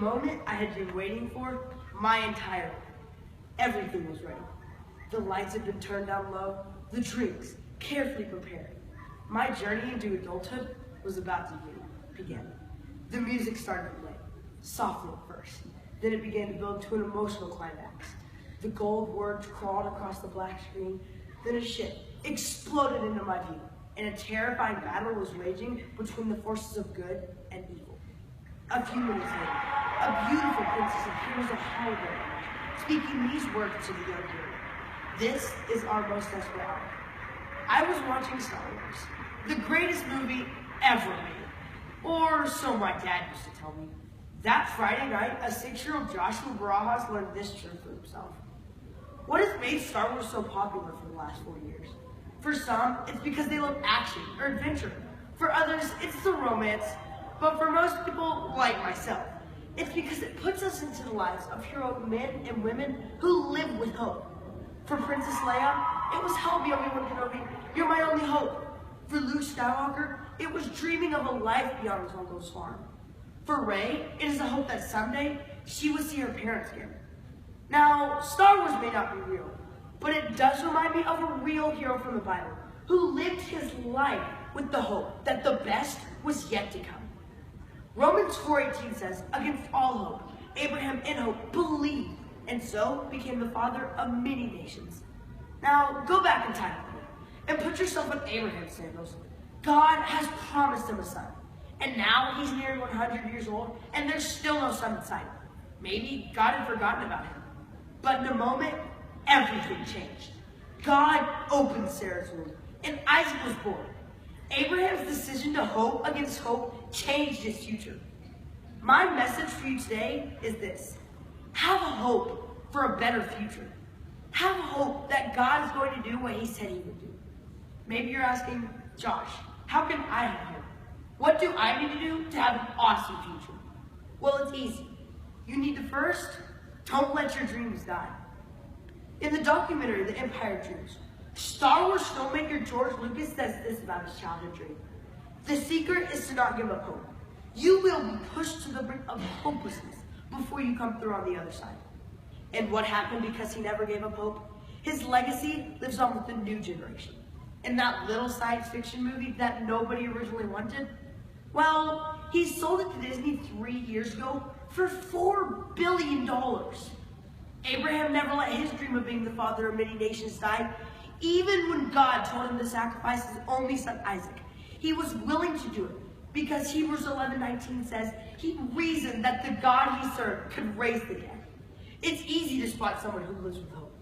moment I had been waiting for my entire life. Everything was ready. The lights had been turned down low, the drinks carefully prepared. My journey into adulthood was about to begin. The music started to play, softly at first. Then it began to build to an emotional climax. The gold words crawled across the black screen. Then a ship exploded into my view, and a terrifying battle was raging between the forces of good and evil. A few minutes later, a beautiful princess appears a hologram, speaking these words to the young hero. This is our most desperate hour. I was watching Star Wars, the greatest movie ever made. Or so my dad used to tell me. That Friday night, a 6-year-old Joshua Barajas learned this truth for himself. What has made Star Wars so popular for the last 4 years? For some, it's because they love action or adventure. For others, it's the romance. But for most people, like myself, it's because it puts us into the lives of heroic men and women who live with hope. For Princess Leia, it was "Help me, Obi-Wan Kenobi, you're my only hope." For Luke Skywalker, it was dreaming of a life beyond Uncle's farm. For Rey, it is a hope that someday she will see her parents again. Now, Star Wars may not be real, but it does remind me of a real hero from the Bible who lived his life with the hope that the best was yet to come. Romans 4:18 says, "Against all hope, Abraham in hope believed, and so became the father of many nations." Now, go back in time and put yourself in Abraham's sandals. God has promised him a son, and now he's nearly 100 years old, and there's still no son in sight. Maybe God had forgotten about him. But in a moment, everything changed. God opened Sarah's womb, and Isaac was born. Abraham's decision to hope against hope changed his future. My message for you today is this: have a hope for a better future. Have hope that God is going to do what he said he would do. Maybe you're asking, "Josh, how can I have hope? What do I need to do to have an awesome future?" Well, it's easy. You need to first, don't let your dreams die. In the documentary, The Empire Dreams, Star Wars filmmaker George Lucas says this about his childhood dream: "The secret is to not give up hope. You will be pushed to the brink of hopelessness before you come through on the other side." And what happened because he never gave up hope? His legacy lives on with the new generation. And that little science fiction movie that nobody originally wanted, well, he sold it to Disney 3 years ago for $4 billion. Abraham never let his dream of being the father of many nations die. Even when God told him to sacrifice his only son Isaac, he was willing to do it because Hebrews 11:19 says he reasoned that the God he served could raise the dead. It's easy to spot someone who lives with hope.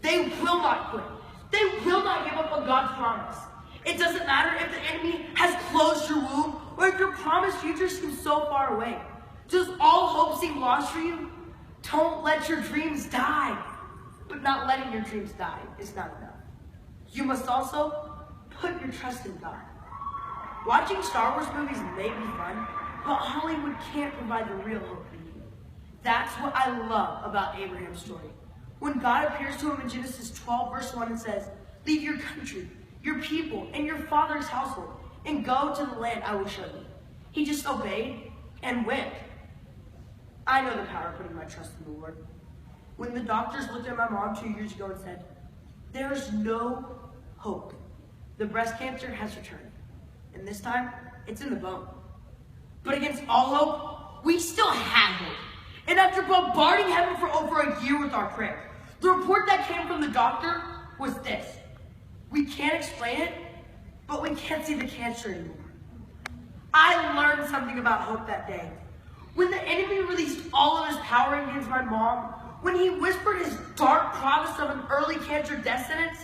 They will not quit. They will not give up on God's promise. It doesn't matter if the enemy has closed your womb or if your promised future seems so far away. Does all hope seem lost for you? Don't let your dreams die. But not letting your dreams die is not enough. You must also put your trust in God. Watching Star Wars movies may be fun, but Hollywood can't provide the real hope we need. That's what I love about Abraham's story. When God appears to him in Genesis 12, verse 1 and says, "Leave your country, your people, and your father's household, and go to the land I will show you." He just obeyed and went. I know the power of putting my trust in the Lord. When the doctors looked at my mom 2 years ago and said, "There is no hope. The breast cancer has returned. And this time, it's in the bone." But against all hope, we still had hope. And after bombarding heaven for over a year with our prayer, the report that came from the doctor was this: we can't explain it, but we can't see the cancer anymore. I learned something about hope that day. When the enemy released all of his power against my mom, when he whispered his dark promise of an early cancer death sentence,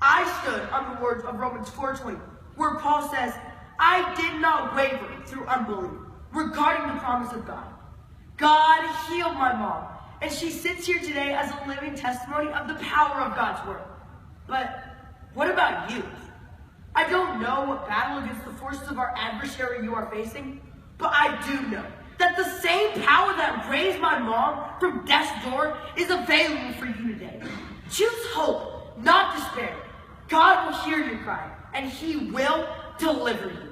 I stood on the words of Romans 4:20, where Paul says, "I did not waver through unbelief regarding the promise of God." God healed my mom, and she sits here today as a living testimony of the power of God's word. But what about you? I don't know what battle against the forces of our adversary you are facing, but I do know that the same power that raised my mom from death's door is available for you today. Choose hope, not despair. God will hear your cry, and he will deliver you.